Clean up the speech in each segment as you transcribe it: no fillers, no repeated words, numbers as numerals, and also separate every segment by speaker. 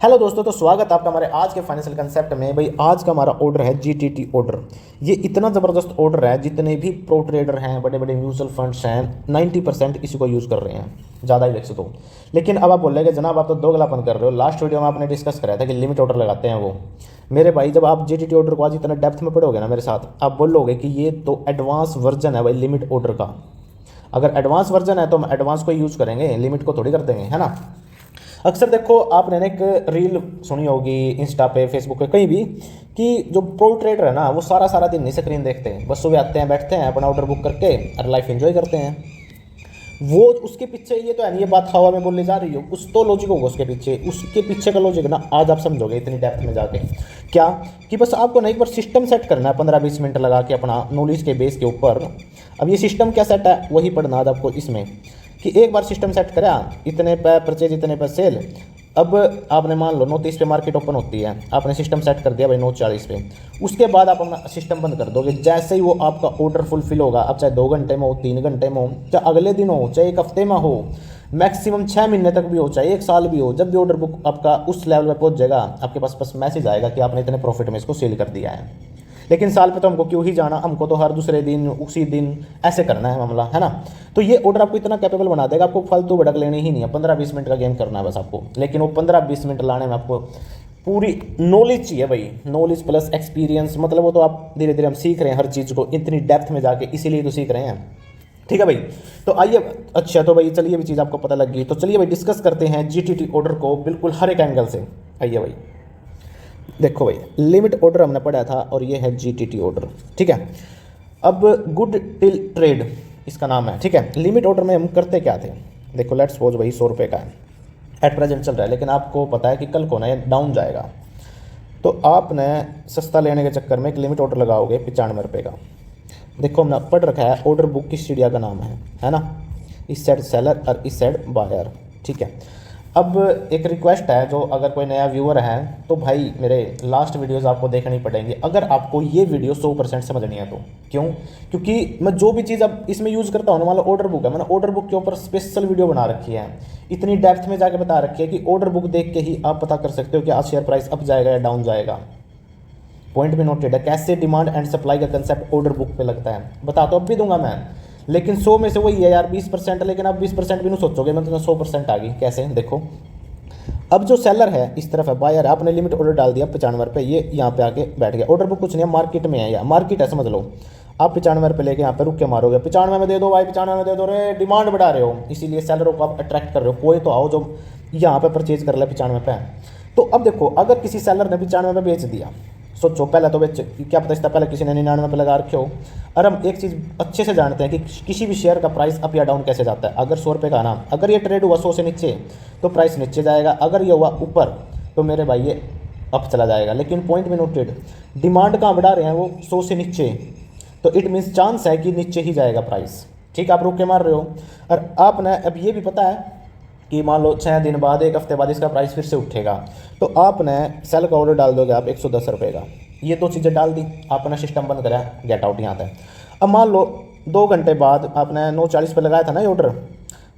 Speaker 1: Hello दोस्तों, तो स्वागत है आपका हमारे आज के फाइनेंशियल कंसेप्ट में। भाई आज का हमारा ऑर्डर है जीटीटी ऑर्डर। ये इतना ज़बरदस्त ऑर्डर है, जितने भी प्रो ट्रेडर हैं, बड़े बड़े म्यूचुअल फंड्स हैं, 90% इसी को यूज़ कर रहे हैं, ज़्यादा ही विकसित हो। लेकिन अब आप बोल रहे हैं कि जनाब आप तो दोगलापन कर रहे हो। लास्ट वीडियो में आपने डिस्कस कराया था कि लिमिट ऑर्डर लगाते हैं वो। मेरे भाई जब आप जीटीटी ऑर्डर को आज इतना डेप्थ में पढ़ोगे ना मेरे साथ, आप बोलोगे कि ये तो एडवांस वर्जन है भाई लिमिट ऑर्डर का। अगर एडवांस वर्जन है तो हम एडवांस को यूज़ करेंगे, लिमिट को थोड़ी कर देंगे, है ना। अक्सर देखो आपने ना एक रील सुनी होगी इंस्टा पे, फेसबुक पे, कहीं भी, कि जो प्रो ट्रेडर है ना वो सारा सारा दिन नहीं स्क्रीन देखते हैं, बस सुबह आते हैं, बैठते हैं, अपना ऑर्डर बुक करके और लाइफ एंजॉय करते हैं। वो उसके पीछे ये तो है नहीं, ये बात हवा में बोलने जा रही हो, कुछ तो लॉजिक होगा उसके पीछे का लॉजिक ना आज आप समझोगे इतनी डेप्थ में जाके। क्या कि बस आपको ना एक बार सिस्टम सेट करना है 15-20 मिनट लगा के अपना नॉलेज के बेस के ऊपर। अब ये सिस्टम क्या सेट है वही पढ़ना आज आपको इसमें, कि एक बार सिस्टम सेट करा, इतने पे परचेज इतने पे सेल। अब आपने मान लो 9:30 पे मार्केट ओपन होती है, आपने सिस्टम सेट कर दिया भाई 9:40 पे। उसके बाद आप अपना सिस्टम बंद कर दोगे। जैसे ही वो आपका ऑर्डर फुलफिल होगा, अब चाहे 2 घंटे में हो, 3 घंटे में हो, चाहे अगले दिन हो, चाहे 1 हफ्ते में हो, मैक्सिमम 6 महीने तक भी हो, चाहे 1 साल भी हो, जब भी ऑर्डर बुक आपका उस लेवल पे पहुंच जाएगा, आपके पास बस मैसेज आएगा कि आपने इतने प्रॉफिट में इसको सेल कर दिया है। लेकिन साल पे तो हमको क्यों ही जाना, हमको तो हर दूसरे दिन उसी दिन ऐसे करना है मामला, है ना। तो ये ऑर्डर आपको इतना कैपेबल बना देगा, आपको फालतू भड़क लेनी ही नहीं है। 15-20 मिनट का गेम करना है बस आपको। लेकिन वो 15-20 मिनट लाने में आपको पूरी नॉलेज चाहिए भाई, नॉलेज प्लस एक्सपीरियंस। मतलब वो तो आप धीरे धीरे हम सीख रहे हैं हर चीज़ को इतनी डेप्थ में जाके, इसीलिए तो सीख रहे हैं। ठीक है भाई, तो आइए। अच्छा तो भाई चलिए, भी चीज़ आपको पता लग गई, तो चलिए भाई डिस्कस करते हैं जीटीटी ऑर्डर को बिल्कुल हर एक एंगल से। आइए भाई, देखो भाई लिमिट ऑर्डर हमने पढ़ा था और ये है जीटीटी ऑर्डर, ठीक है। अब गुड टिल ट्रेड इसका नाम है, ठीक है। लिमिट ऑर्डर में हम करते क्या थे, देखो लेट्स सपोज भाई 100 रुपये का है एट प्रेजेंट चल रहा है, लेकिन आपको पता है कि कल को ना ये डाउन जाएगा, तो आपने सस्ता लेने के चक्कर में एक लिमिट ऑर्डर लगाओगे 95 रुपये का। देखो हमने पढ़ रखा है ऑर्डर बुक किस चिड़िया का नाम है ना। इस साइड सेलर और इस साइड बायर, ठीक है। अब एक रिक्वेस्ट है, जो अगर कोई नया व्यूअर है तो भाई मेरे लास्ट वीडियोस आपको देखनी पड़ेंगी अगर आपको ये वीडियो 100% समझनी है तो। क्यों? क्योंकि मैं जो भी चीज़ अब इसमें यूज़ करता हूँ, मान लो ऑर्डर बुक है, मैंने ऑर्डर बुक के ऊपर स्पेशल वीडियो बना रखी है, इतनी डेप्थ में जाके बता रखी है कि ऑर्डर बुक देख के ही आप पता कर सकते हो कि आज शेयर प्राइस अप जाएगा या डाउन जाएगा। पॉइंट भी नोटेड है, कैसे डिमांड एंड सप्लाई का कंसेप्ट ऑर्डर बुक पे लगता है, बता तो अब भी दूंगा मैं। लेकिन 100 में से वही है यार 20%, लेकिन आप 20% भी नहीं सोचोगे, मतलब 100% आ गई। कैसे? देखो अब जो सेलर है इस तरफ है, बायर है, आपने लिमिट ऑर्डर डाल दिया 95 रुपये, ये यहाँ पे आके बैठ गया। ऑर्डर बुक कुछ नहीं है, मार्केट में है, या मार्केट है समझ लो। आप 95 रुपये लेके यहाँ पे रुक के मारोगे, 95 में दे दो भाई, 95 में दे दो रे, डिमांड बढ़ा रहे हो, इसीलिए सेलरों को आप अट्रैक्ट कर रहे हो। कोई तो आओ जो यहाँ पे परचेज कर ले 95 पे। तो अब देखो अगर किसी सेलर ने 95 में बेच दिया, सोचो पहले तो बेच, क्या पता इसका पहले किसी ने 99 पे लगा रखे हो। और हम एक चीज़ अच्छे से जानते हैं कि किसी भी शेयर का प्राइस अप या डाउन कैसे जाता है। अगर 100 रुपये का ना, अगर ये ट्रेड हुआ 100 से नीचे तो प्राइस नीचे जाएगा, अगर ये हुआ ऊपर तो मेरे भाई ये अप चला जाएगा। लेकिन पॉइंट में नोटेड, डिमांड कहाँ बढ़ा रहे हैं वो 100 से नीचे, तो इट मीन्स चांस है कि नीचे ही जाएगा प्राइस। ठीक, आप रुक के मार रहे हो। और आपने अब ये भी पता है कि मान लो 6 दिन बाद, 1 हफ्ते बाद इसका प्राइस फिर से उठेगा, तो आपने सेल का ऑर्डर डाल दोगे आप 110 रुपये का। ये 2 चीज़ें डाल दी, आपने सिस्टम बंद करा, गेट आउट यहाँ तक। अब मान लो 2 घंटे बाद आपने 9:40 पे लगाया था ना ये ऑर्डर,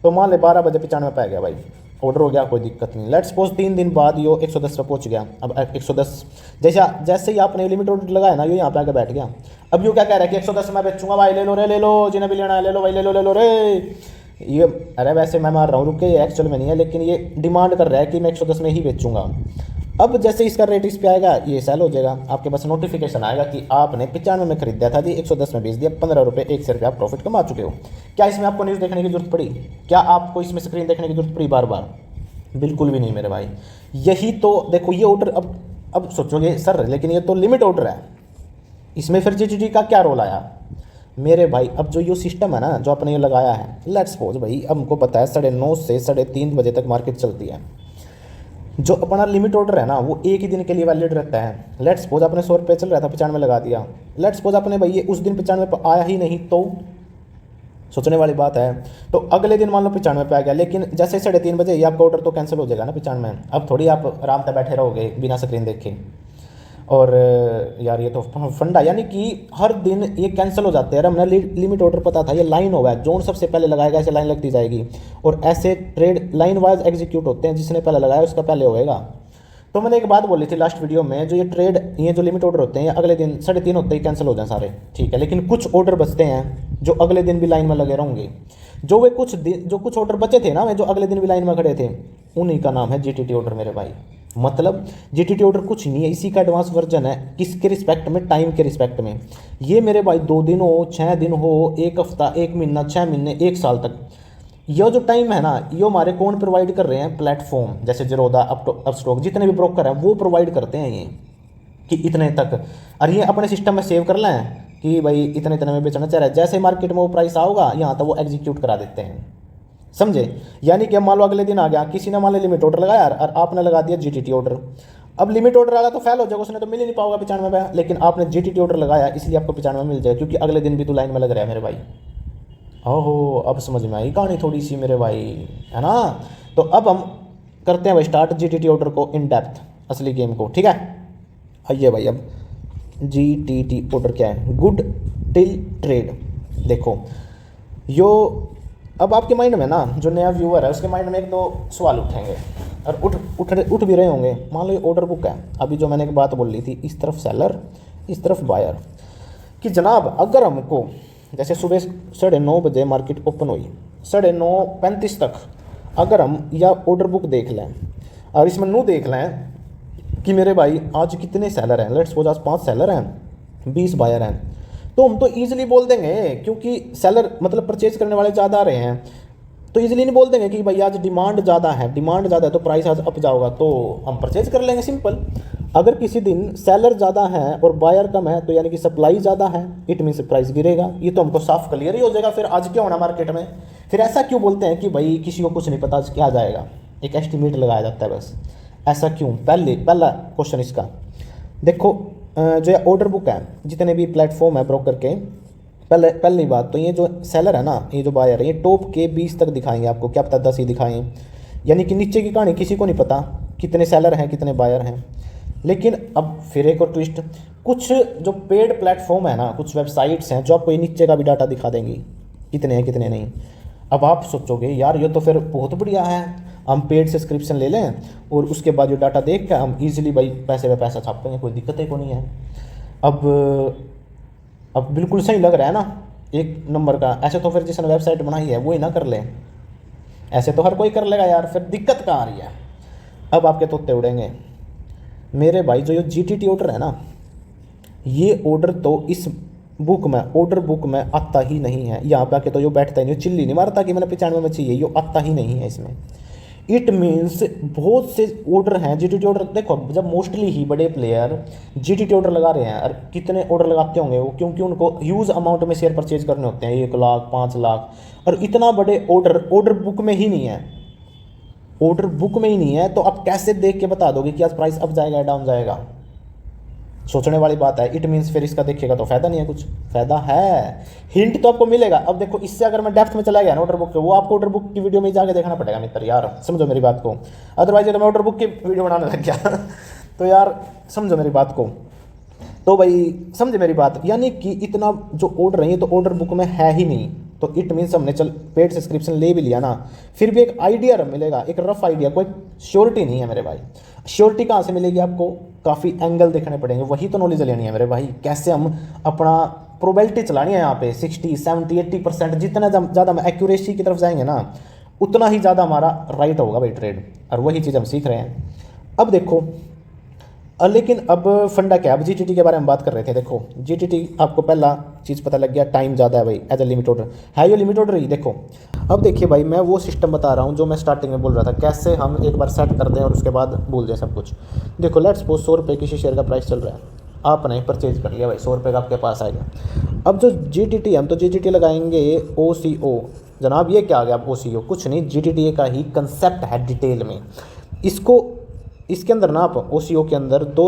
Speaker 1: तो मान ले 12 बजे 95 पे आ गया भाई, ऑर्डर हो गया, कोई दिक्कत नहीं। लेट्स सपोज 3 दिन बाद ये 110 पे पहुँच गया। अब 110 जैसे ही आपने लिमिट ऑर्डर लगाया ना, ये यहाँ पे आके बैठ गया। अब यूँ क्या कह रहा है कि 110 मैं बेचूंगा भाई, ले लो रे, ले लो, जिन्हें भी लेना है ले लो भाई, ले लो रे। ये अरे वैसे मैं मार रहा हूँ, रुके, ये एक्चुअल में नहीं है, लेकिन ये डिमांड कर रहा है कि मैं 110 में ही बेचूंगा। अब जैसे इसका रेट इस पे आएगा, ये सेल हो जाएगा, आपके पास नोटिफिकेशन आएगा कि आपने 95 में खरीदा था जी, 110 में बेच दिया, 15 रुपये 1 से रुपये आप प्रॉफिट कमा चुके हो। क्या इसमें आपको न्यूज़ देखने की जरूरत पड़ी? क्या आपको इसमें स्क्रीन देखने की जरूरत पड़ी बार बार? बिल्कुल भी नहीं मेरे भाई। यही तो देखो ये ऑर्डर, अब सोचोगे सर लेकिन ये तो लिमिट ऑर्डर है, इसमें फिर जीटीटी का क्या रोल आया? मेरे भाई अब जो ये सिस्टम है ना, जो आपने ये लगाया है, लेट्स सपोज भाई हमको पता है 9:30 से 3:30 बजे तक मार्केट चलती है। जो अपना लिमिट ऑर्डर है ना वो एक ही दिन के लिए वैलिड रहता है। लेट्स सपोज आपने 100 रुपये चल रहा था, 95 लगा दिया। लेट्स सपोज आपने भाई ये उस दिन 95 पर आया ही नहीं, तो सोचने वाली बात है। तो अगले दिन मान लो 95 पे आ गया, लेकिन जैसे 3:30 बजे ये आपका ऑर्डर तो कैंसिल हो जाएगा ना 95। अब थोड़ी आप आराम से बैठे रहोगे बिना स्क्रीन देखे। और यार ये तो फंडा, यानी कि हर दिन ये कैंसिल हो जाते हैं। हमने लिमिट ऑर्डर पता था, ये लाइन होगा, जोन सबसे पहले लगाएगा, ऐसे लाइन लगती जाएगी, और ऐसे ट्रेड लाइन वाइज एग्जीक्यूट होते हैं, जिसने पहले लगाया उसका पहले होएगा। तो मैंने एक बात बोली थी लास्ट वीडियो में, जो ये ट्रेड, ये जो लिमिट ऑर्डर होते हैं ये अगले दिन 3:30 होते ही कैंसिल हो जाए सारे, ठीक है, लेकिन कुछ ऑर्डर बचते हैं जो अगले दिन भी लाइन में लगे रहेंगे। जो कुछ ऑर्डर बचे थे ना, जो अगले दिन भी लाइन में खड़े थे, उन्हीं का नाम है जीटीटी ऑर्डर मेरे भाई। मतलब जीटीटी ऑर्डर कुछ नहीं है, इसी का एडवांस वर्जन है। किसके रिस्पेक्ट में? टाइम के रिस्पेक्ट में। ये मेरे भाई 2 दिन हो, 6 दिन हो, 1 हफ्ता, 1 महीना, 6 महीने, 1 साल तक, ये जो टाइम है ना, ये हमारे कौन प्रोवाइड कर रहे हैं? प्लेटफॉर्म जैसे जीरोधा, अपस्टॉक, जितने भी ब्रोकर हैं वो प्रोवाइड करते हैं ये, कि इतने तक, और ये अपने सिस्टम में सेव कर लें कि भाई इतने इतने में बेचना चाह रहा है। जैसे मार्केट में वो प्राइस आओगा यहाँ तक वो एग्जीक्यूट करा देते हैं, समझे? यानी कि मान लो अगले दिन आ गया, किसी ने मान लो लिमिट ऑर्डर लगाया और आपने लगा दिया जीटीटी ऑर्डर। अब लिमिट ऑर्डर आएगा तो फेल हो जाएगा, उसने तो मिल ही नहीं पाओगे 95 पे, लेकिन आपने जीटीटी ऑर्डर लगाया इसलिए आपको 95 मिल जाएगा, क्योंकि अगले दिन भी तो लाइन में लग रहा है मेरे भाई। ओहो, अब समझ में आई कहानी थोड़ी सी मेरे भाई, है ना? तो अब हम करते हैं भाई स्टार्ट जीटीटी ऑर्डर को इन डेप्थ, असली गेम को, ठीक है? आइए भाई, अब जीटीटी ऑर्डर क्या है? Good till trade. देखो यो, अब आपके माइंड में ना, जो नया व्यूअर है उसके माइंड में 1-2 सवाल उठेंगे और उठ भी रहे होंगे। मान लो ये ऑर्डर बुक है, अभी जो मैंने एक बात बोल ली थी, इस तरफ सेलर, इस तरफ बायर, कि जनाब अगर हमको जैसे सुबह 9:30 बजे मार्केट ओपन हुई, 9:35 तक अगर हम या ऑर्डर बुक देख लें और इसमें नो देख लें कि मेरे भाई आज कितने सेलर हैं, लेट्स सपोज आज 5 सेलर हैं, 20 बायर हैं, तो हम तो ईजिली बोल देंगे, क्योंकि सेलर मतलब परचेज करने वाले ज़्यादा आ रहे हैं, तो ईजिली नहीं बोल देंगे कि भाई आज डिमांड ज़्यादा है तो प्राइस आज अप जाओगा तो हम परचेज कर लेंगे, सिंपल। अगर किसी दिन सेलर ज़्यादा है और बायर कम है, तो यानी कि सप्लाई ज़्यादा है, इट मीन्स प्राइस गिरेगा। ये तो हमको साफ क्लियर ही हो जाएगा। फिर आज क्या होना मार्केट में? फिर ऐसा क्यों बोलते हैं कि भाई किसी को कुछ नहीं पता क्या जाएगा, एक एस्टिमेट लगाया जाता है बस, ऐसा क्यों? पहला क्वेश्चन इसका देखो, जो ऑर्डर बुक है, जितने भी प्लेटफॉर्म है ब्रोकर के, पहली बात तो ये जो सेलर है ना, ये जो बायर है, ये टॉप के 20 तक दिखाएंगे आपको, क्या पता 10 ही दिखाएं, यानी कि नीचे की कहानी किसी को नहीं पता कितने सेलर हैं कितने बायर हैं। लेकिन अब फिर एक और ट्विस्ट, कुछ जो पेड प्लेटफॉर्म है ना, कुछ वेबसाइट्स हैं जो आपको ये नीचे का भी डाटा दिखा देंगी, कितने हैं कितने नहीं। अब आप सोचोगे यार ये तो फिर बहुत बढ़िया है, हम पेड सब्सक्रिप्शन ले लें और उसके बाद जो डाटा देख कर हम इजीली भाई पैसे पे पैसा छापेंगे, कोई दिक्कत है को नहीं है। अब बिल्कुल सही लग रहा है ना, एक नंबर का। ऐसे तो फिर जिसने वेबसाइट बनाई है वो ही ना कर ले, ऐसे तो हर कोई कर लेगा यार, फिर दिक्कत कहाँ आ रही है? अब आपके तोते उड़ेंगे मेरे भाई। जो ये जीटीटी ऑर्डर है ना, ये ऑर्डर तो इस बुक में, ऑर्डर बुक में आता ही नहीं है। यहाँ पे आके तो यो बैठता ही नहीं, चिल्ली नहीं मारता कि मैंने 95 में चाहिए, यो आता ही नहीं है इसमें। इट मीन्स बहुत से ऑर्डर हैं जीटीटी ऑर्डर। देखो जब मोस्टली ही बड़े प्लेयर जीटीटी ऑर्डर लगा रहे हैं, और कितने ऑर्डर लगाते होंगे वो, क्योंकि उनको ह्यूज अमाउंट में शेयर परचेज करने होते हैं, 1 लाख 5 लाख, और इतना बड़े ऑर्डर बुक में ही नहीं है, ऑर्डर बुक में ही नहीं है। तो आप कैसे देख के बता दोगे कि आज प्राइस अप जाएगा या डाउन जाएगा? सोचने वाली बात है। इट मीन्स फिर इसका देखिएगा तो फायदा नहीं है, कुछ फायदा है, हिंट तो आपको मिलेगा। अब देखो इससे अगर मैं डेप्थ में चला गया ना ऑर्डर बुक के, वो आपको ऑर्डर बुक की वीडियो में जाके देखना पड़ेगा मित्र यार, समझो मेरी बात को। अदरवाइज अगर मैं ऑर्डर बुक की वीडियो बनाने लग गया तो यार समझो मेरी बात को, तो भाई समझे मेरी बात। यानी कि इतना जो ऑर्डर है ये तो ऑर्डर बुक में है ही नहीं, तो इट मीन्स हमने चल पेड सब्सक्रिप्शन ले भी लिया ना, फिर भी एक आइडिया मिलेगा, एक रफ आइडिया, कोई श्योरिटी नहीं है मेरे भाई। श्योरिटी कहाँ से मिलेगी आपको? काफ़ी एंगल देखने पड़ेंगे, वही तो नॉलेज लेनी है मेरे भाई। कैसे हम अपना प्रोबेबिलिटी चलानी है यहाँ पे 60, 70, 80%, जितना ज़्यादा हम एक्यूरेसी की तरफ जाएंगे ना, उतना ही ज़्यादा हमारा राइट होगा भाई ट्रेड, और वही चीज़ हम सीख रहे हैं। अब देखो लेकिन अब फंडा क्या है? अब जीटीटी के बारे में बात कर रहे थे। देखो जीटीटी आपको पहला चीज़ पता लग गया, टाइम ज़्यादा है भाई, एज ए लिमिट ऑर्डर है ये लिमिट ऑर्डर ही। देखो अब देखिए भाई, मैं वो सिस्टम बता रहा हूँ जो मैं स्टार्टिंग में बोल रहा था, कैसे हम एक बार सेट कर दें और उसके बाद भूल जाए सब कुछ। देखो लेट्स सपोज 100 रुपये किसी शेयर का प्राइस चल रहा है, आपने परचेज कर लिया भाई, 100 रुपये का आपके पास आएगा। अब जो जीटीटी, हम तो जीटीटी लगाएंगे OCO। जनाब ये क्या आ गया? अब OCO कुछ नहीं, जीटीटी का ही कंसेप्ट है डिटेल में। इसके अंदर ना आप OCO के अंदर 2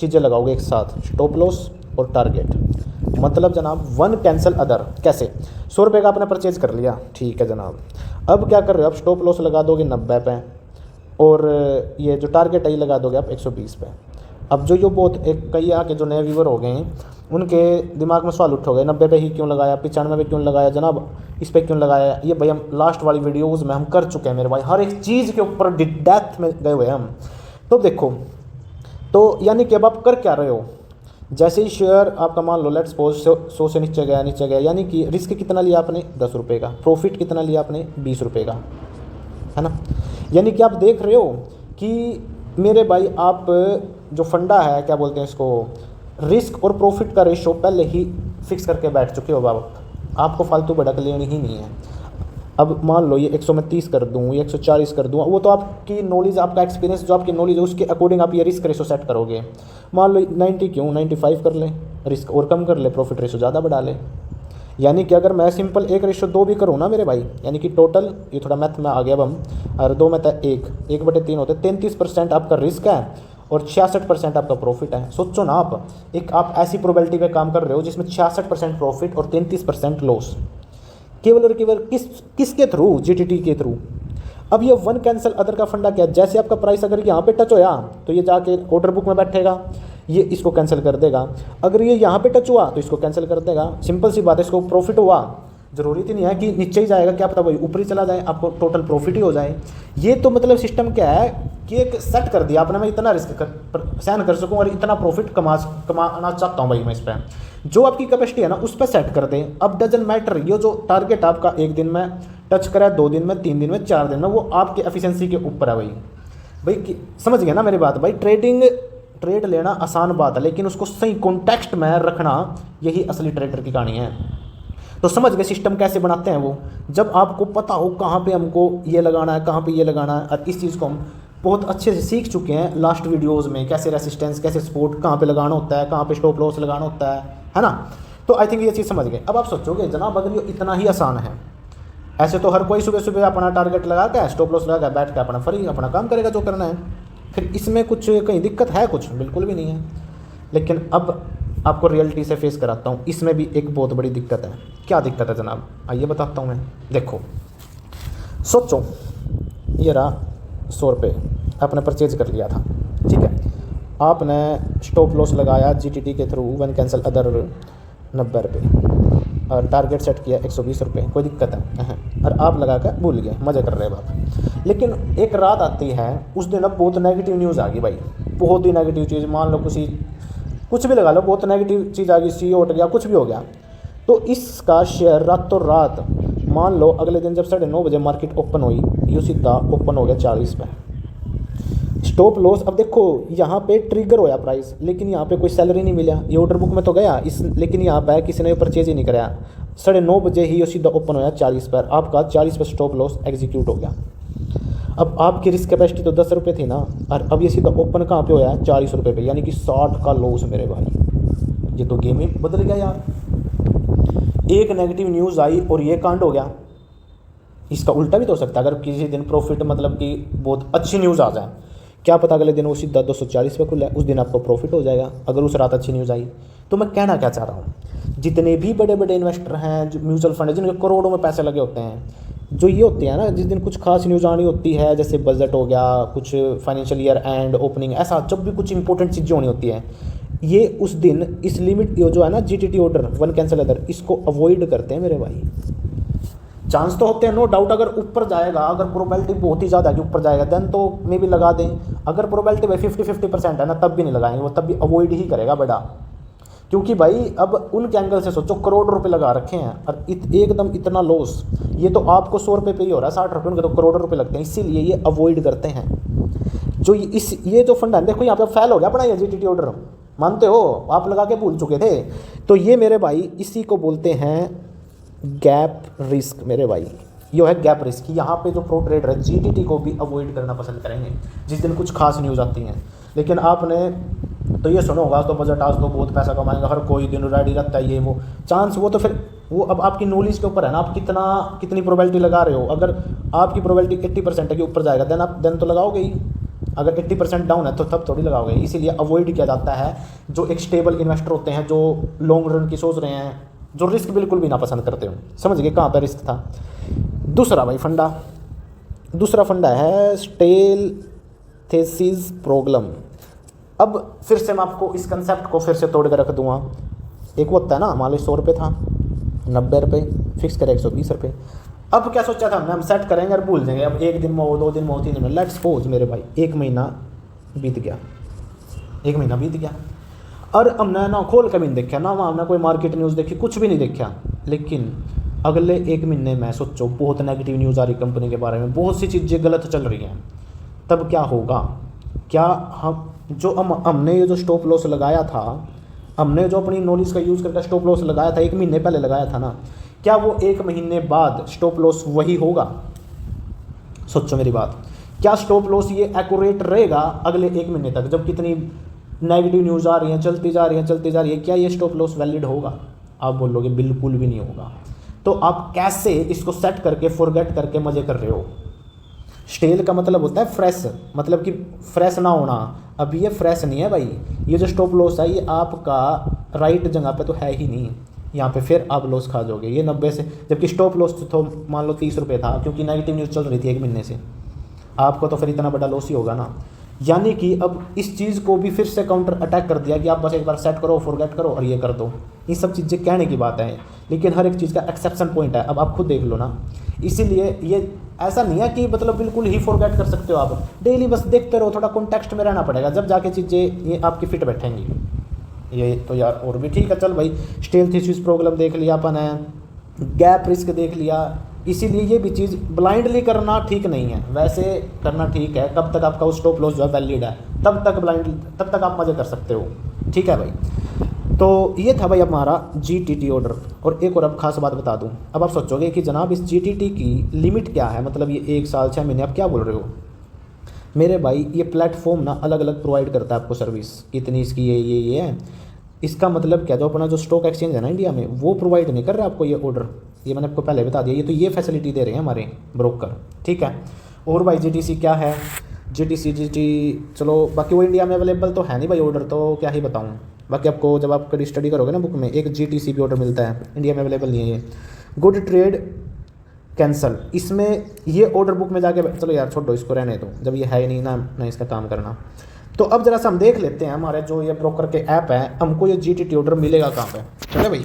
Speaker 1: चीज़ें लगाओगे एक साथ, स्टॉप लॉस और टारगेट। मतलब जनाब वन कैंसल अदर। कैसे? 100 रुपये का आपने परचेज कर लिया, ठीक है जनाब। अब क्या कर रहे हो? आप स्टॉप लॉस लगा दोगे 90 पे, और ये जो टारगेट है ये लगा दोगे आप 120 पे। अब जो बहुत एक कई आके जो नए व्यूवर हो गए हैं, उनके दिमाग में सवाल उठोगे 90 पे ही क्यों लगाया, 95 पे क्यों लगाया जनाब, इस पे क्यों लगाया? ये भाई हम लास्ट वाली वीडियोज़ में हम कर चुके हैं मेरे भाई, हर एक चीज़ के ऊपर डेप्थ में गए हुए हैं हम। तो देखो तो यानी कि अब आप कर क्या रहे हो, जैसे ही शेयर आपका मान लो लेट्स सपोज 100 से नीचे गया, यानी कि रिस्क कितना लिया आपने 10 रुपये का, प्रॉफिट कितना लिया आपने 20 रुपये का, है ना। यानी कि आप देख रहे हो कि मेरे भाई आप जो फंडा है क्या बोलते हैं इसको, रिस्क और प्रॉफिट का रेशो पहले ही फिक्स करके बैठ चुके हो बाबा, आपको फालतू भड़क लेनी ही नहीं है। अब मान लो ये 100 में 30 कर दूँ, ये 140 कर दूँ, वो तो आपकी नॉलेज, आपका एक्सपीरियंस, जो आपकी नॉलेज है उसके अकॉर्डिंग आप ये रिस्क रेशो सेट करोगे। मान लो 90 क्यों 95 कर ले, रिस्क और कम कर ले, प्रॉफिट रेशो ज़्यादा बढ़ा ले। यानी कि अगर मैं सिंपल 1:2 भी करूँ ना मेरे भाई, यानी कि टोटल, ये थोड़ा मैथ में आ गया अब हम, और 2 में था 1/3 होते, 33% आपका रिस्क है और 66% आपका प्रॉफिट है। सोचो ना आप ऐसी प्रोबेबिलिटी पे काम कर रहे हो जिसमें 66% प्रॉफिट और 33% लॉस, केवल और केवल किसके थ्रू, जीटीटी के थ्रू। अब ये वन कैंसल अदर का फंडा क्या है, जैसे आपका प्राइस अगर यहाँ पे टच होया तो ये जाके ऑर्डर बुक में बैठेगा, ये इसको कैंसिल कर देगा, अगर ये यहाँ पे टच हुआ तो इसको कैंसिल कर देगा। सिंपल सी बात है, इसको प्रॉफिट हुआ, जरूरी तो नहीं है कि नीचे ही जाएगा, क्या पता भाई ऊपर ही चला जाए, आपको टोटल प्रॉफिट ही हो जाए। ये तो मतलब सिस्टम क्या है कि एक सेट कर दिया आपने, मैं इतना रिस्क सहन कर सकूं और इतना प्रॉफिट कमाना चाहता हूं भाई मैं, इस पर जो आपकी कैपेसिटी है ना उस पर सेट कर दें। अब डजन मैटर ये जो टारगेट आपका 1 दिन में टच करा, 2 दिन में, 3 दिन में, 4 दिन में, वो आपके एफिशिएंसी के ऊपर है भाई समझ गए ना मेरी बात भाई। ट्रेड लेना आसान बात है, लेकिन उसको सही कॉन्टेक्स्ट में रखना यही असली ट्रेडर की कहानी है। तो समझ गए सिस्टम कैसे बनाते हैं वो, जब आपको पता हो कहाँ पे हमको ये लगाना है, कहाँ पे ये लगाना है, और इस चीज़ को हम बहुत अच्छे से सीख चुके हैं लास्ट वीडियोस में, कैसे रेसिस्टेंस, कैसे सपोर्ट, कहाँ पे लगाना होता है, कहाँ पे स्टॉप लॉस लगाना होता है ना। तो आई थिंक ये चीज़ समझ गए। अब आप सोचोगे जनाब अगर ये इतना ही आसान है, ऐसे तो हर कोई सुबह सुबह अपना टारगेट लगा के स्टॉप लॉस लगा के बैठ के अपना फ्री अपना काम करेगा जो करना है, फिर इसमें कुछ कहीं दिक्कत है, कुछ बिल्कुल भी नहीं है। लेकिन अब आपको रियलिटी से फेस कराता हूँ, इसमें भी एक बहुत बड़ी दिक्कत है। क्या दिक्कत है जनाब, आइए बताता हूँ मैं। देखो सोचो ये रहा 100 रुपये आपने परचेज कर लिया था, ठीक है, आपने स्टॉप लॉस लगाया जीटीटी के थ्रू, वन कैंसल अदर 90 रुपये, और टारगेट सेट किया 120 रुपये, कोई दिक्कत है, और आप लगा कर भूल गए, मज़े कर रहे हैं बात। लेकिन एक रात आती है, उस दिन अब बहुत नेगेटिव न्यूज़ आ गई भाई, बहुत ही नेगेटिव चीज़, मान लो कुछ भी लगा लो, बहुत नेगेटिव चीज़ आ गई, सी उठ गया, कुछ भी हो गया, तो इसका शेयर रातों रात मान लो अगले दिन जब 9:30 बजे मार्केट ओपन हुई, ये सीधा ओपन हो गया 40 पे। स्टॉप लॉस, अब देखो यहाँ पे ट्रिगर होया प्राइस, लेकिन यहाँ पे कोई सैलरी नहीं मिला, ये ऑर्डर बुक में तो गया लेकिन यहाँ पे किसी ने परचेज ही नहीं कराया। 9:30 बजे ही ये सीधा ओपन होया 40 पर, आपका 40 पर स्टॉप लॉस एग्जीक्यूट हो गया। अब आपकी रिस्क कैपेसिटी तो 10 रुपये थी ना, और अब ये सीधा ओपन कहाँ पे होया 40 रुपये पे, यानी कि 60 का लॉस मेरे भाई। ये तो गेम ही बदल गया यार, एक नेगेटिव न्यूज़ आई और ये कांड हो गया। इसका उल्टा भी तो हो सकता है, अगर किसी दिन प्रॉफिट मतलब कि बहुत अच्छी न्यूज़ आ जाए, क्या पता अगले दिन वो सीधा 240 पे खुला है, उस दिन आपको प्रॉफिट हो जाएगा अगर उस रात अच्छी न्यूज़ आई। तो मैं कहना क्या चाह रहा हूँ, जितने भी बड़े बड़े इन्वेस्टर हैं, जो म्यूचुअल फंड है जिनके करोड़ों में पैसे लगे होते हैं, जो ये होते हैं ना, जिस दिन कुछ खास न्यूज़ आनी होती है, जैसे बजट हो गया, कुछ फाइनेंशियल ईयर एंड ओपनिंग, ऐसा जब भी कुछ इंपॉर्टेंट चीज़ें होनी होती है, ये उस दिन इस लिमिट जो है ना GTT order one cancel other, इसको अवॉइड करते हैं मेरे भाई। चांस तो होते हैं नो डाउट, अगर ऊपर जाएगा, अगर प्रोबेबिलिटी बहुत ही ज़्यादा है कि ऊपर जाएगा, देन तो मे भी लगा दें। अगर प्रोबेबिलिटी भाई 50-50% है ना, तब भी नहीं लगाएंगे, वो तब भी अवॉइड ही करेगा बड़ा। क्योंकि भाई अब उनके एंगल से सोचो, करोड़ रुपए लगा रखे हैं और एकदम इतना लॉस, ये तो आपको 100 रुपये पे ही हो रहा है, 60 रुपये उनके तो करोड़ रुपए लगते हैं, इसीलिए ये अवॉइड करते हैं। जो ये जो फंड है, देखो यहाँ पे फेल हो गया अपना ये जीटीटी ऑर्डर, मानते हो, आप लगा के भूल चुके थे। तो ये मेरे भाई इसी को बोलते हैं गैप रिस्क मेरे भाई, ये है गैप रिस्क। यहाँ पे जो प्रो ट्रेडर है जीटीटी को भी अवॉइड करना पसंद करेंगे जिस दिन कुछ खास न्यूज़ आती हैं। लेकिन आपने तो ये सुना होगा, आज तो बजट, आज तो बहुत पैसा कमाएंगे, हर कोई दिन रेडी रहता है, ये वो चांस, वो तो फिर वो अब आपकी नॉलेज के ऊपर है ना, आप कितनी प्रोबेबिलिटी लगा रहे हो। अगर आपकी प्रोबेबिलिटी 80% है कि ऊपर जाएगा, देन तो लगाओगे ही। अगर 80% डाउन है तो तब थोड़ी लगाओगे। इसीलिए अवॉइड किया जाता है जो एक स्टेबल इन्वेस्टर होते हैं, जो लॉन्ग रन की सोच रहे हैं, जो रिस्क बिल्कुल भी ना पसंद करते हो। समझ गए कहाँ पर रिस्क था। दूसरा फंडा है स्टेलथेसिस प्रॉब्लम। अब फिर से मैं आपको इस कंसेप्ट को फिर से तोड़ कर रख दूंगा। एक वो होता है ना, मान लो 100 रुपये था, 90 रुपये फिक्स करें, 120 रुपये। अब क्या सोचा था हम सेट करेंगे और भूल जाएंगे। अब 1 दिन में हो, 2 दिन में हो, 3 दिन में, लेट्स सपोज मेरे भाई 1 महीना बीत गया, 1 महीना बीत गया और हमने ना खोल के भी नहीं देखा, ना हमने कोई मार्केट न्यूज़ देखी, कुछ भी नहीं देखा। लेकिन अगले 1 महीने में सोचो बहुत नेगेटिव न्यूज़ आ रही कंपनी के बारे में, बहुत सी चीज़ें गलत चल रही हैं, तब क्या होगा? क्या हमने ये जो स्टॉप लॉस लगाया था, हमने जो अपनी नॉलेज का यूज़ करके स्टॉप लॉस लगाया था 1 महीने पहले लगाया था ना, क्या वो 1 महीने बाद स्टॉप लॉस वही होगा? सोचो मेरी बात, क्या स्टॉप लॉस ये एक्यूरेट रहेगा अगले 1 महीने तक? जब कितनी नेगेटिव न्यूज़ आ रही हैं, चलती जा रही है, क्या ये स्टॉप लॉस वैलिड होगा? आप बोलोगे बिल्कुल भी नहीं होगा। तो आप कैसे इसको सेट करके फॉरगेट करके मज़े कर रहे हो? स्टेल का मतलब होता है फ्रेश, मतलब कि फ्रेश ना होना। अब ये फ्रेश नहीं है भाई, ये जो स्टॉप लॉस है ये आपका राइट जगह पे तो है ही नहीं, यहाँ पे फिर आप लॉस खा जाओगे। ये 90 से, जबकि स्टॉप लॉस तो मान लो 30 रुपये था, क्योंकि नेगेटिव न्यूज़ चल रही थी 1 महीने से, आपको तो फिर इतना बड़ा लॉस ही होगा ना। यानी कि अब इस चीज़ को भी फिर से काउंटर अटैक कर दिया कि आप बस एक बार सेट करो, फॉरगेट करो और ये कर दो। ये सब चीज़ें कहने की बात है, लेकिन हर एक चीज़ का एक्सेप्शन पॉइंट है। अब आप खुद देख लो ना, इसीलिए ये ऐसा नहीं है कि मतलब बिल्कुल ही फॉरगेट कर सकते हो आप, डेली बस देखते रहो, थोड़ा कॉन्टेक्स्ट में रहना पड़ेगा, जब जाके चीज़ें ये आपकी फिट बैठेंगी। ये तो यार और भी ठीक है, चल भाई स्टेल थीसिस प्रॉब्लम देख लिया अपन है, गैप रिस्क देख लिया, इसीलिए ये भी चीज़ ब्लाइंडली करना ठीक नहीं है। वैसे करना ठीक है, कब तक आपका वो स्टॉप लॉस जो है वैलिड है, तब तक आप मज़े कर सकते हो, ठीक है भाई। तो ये था भाई हमारा GTT ऑर्डर। और एक और अब खास बात बता दूं, अब आप सोचोगे कि जनाब इस GTT की लिमिट क्या है, मतलब ये 1 साल 6 महीने, आप क्या बोल रहे हो? मेरे भाई ये प्लेटफॉर्म ना अलग अलग प्रोवाइड करता है आपको सर्विस, इतनी इसकी ये है। इसका मतलब क्या, जो अपना जो स्टॉक एक्सचेंज है ना इंडिया में, वो प्रोवाइड नहीं कर रहा आपको ये ऑर्डर, ये मैंने आपको पहले बता दिया। ये तो ये फैसिलिटी दे रहे हैं हमारे ब्रोकर, ठीक है। और भाई GTC क्या है, GT चलो बाकी वो इंडिया में अवेलेबल तो है नहीं भाई ऑर्डर, तो क्या ही बताऊँ। बाकी आपको जब आप कभी स्टडी करोगे ना बुक में, एक GTC भी ऑर्डर मिलता है, इंडिया में अवेलेबल नहीं है ये। गुड ट्रेड कैंसल, इसमें ये ऑर्डर बुक में जाके, चलो यार छोड़ो इसको रहने दो, जब ये है ही नहीं ना इसका काम करना। तो अब जरा सा हम देख लेते हैं हमारे जो ये ब्रोकर के ऐप है, हमको ये GTT ऑर्डर मिलेगा कहाँ पे। चले भाई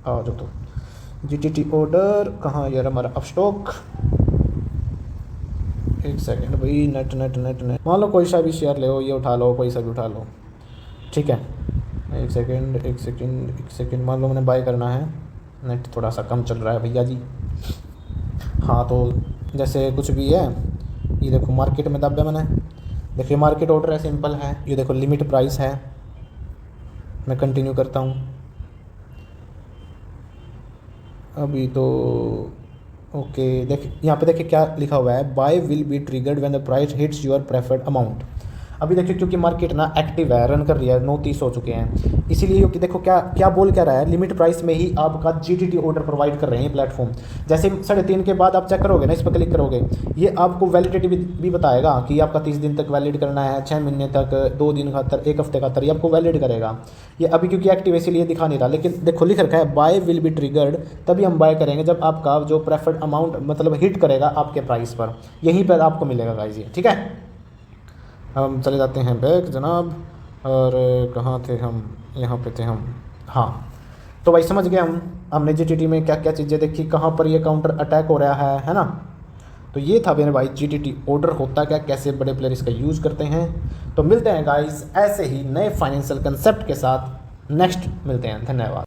Speaker 1: आओ जो, तो GTT ऑर्डर कहाँ यार हमारा, अब स्टॉक, एक सेकेंड भाई, नेट मान लो कोई सा भी शेयर ले हो, ये उठा लो, कोई सा भी उठा लो, ठीक है। एक सेकेंड मान लो मैंने बाय करना है, नेट थोड़ा सा कम चल रहा है भैया जी। हाँ तो जैसे कुछ भी है, ये देखो मार्केट में दबा मैंने, देखिए मार्केट ऑर्डर है, सिंपल है, ये देखो लिमिट प्राइस है, मैं कंटिन्यू करता हूँ अभी तो। ओके देखिए यहाँ पे देखिए क्या लिखा हुआ है, buy will be triggered when the price hits your preferred amount. अभी देखिए क्योंकि मार्केट ना एक्टिव है, रन कर रही है, 9:30 हो चुके हैं, इसीलिए कि देखो क्या बोल क्या रहा है, लिमिट प्राइस में ही आपका GTT ऑर्डर प्रोवाइड कर रहे हैं प्लेटफॉर्म। जैसे 3:30 के बाद आप चेक करोगे ना, इस पर क्लिक करोगे, ये आपको वैलिडिटी भी बताएगा कि आपका 30 दिन तक वैलिड करना है, 6 महीने तक, 2 दिन खातर, 1 हफ्ते खातर, ये आपको वैलिड करेगा। ये अभी क्योंकि एक्टिव है इसीलिए दिखा नहीं रहा, लेकिन देखो लिख रखा है बाय विल बी ट्रिगर्ड, तभी हम बाय करेंगे जब आपका जो प्रेफर्ड अमाउंट मतलब हिट करेगा आपके प्राइस पर, यहीं पर आपको मिलेगा गाइस ये, ठीक है। हम चले जाते हैं बैक जनाब, और कहाँ थे हम, यहाँ पे थे हम। हाँ तो भाई समझ गए हमने GTT में क्या क्या चीज़ें देखी, कहाँ पर ये काउंटर अटैक हो रहा है ना। तो ये था मेरे भाई GTT ऑर्डर होता क्या, कैसे बड़े प्लेयर इसका यूज़ करते हैं। तो मिलते हैं गाइस ऐसे ही नए फाइनेंशियल कंसेप्ट के साथ, नेक्स्ट मिलते हैं, धन्यवाद।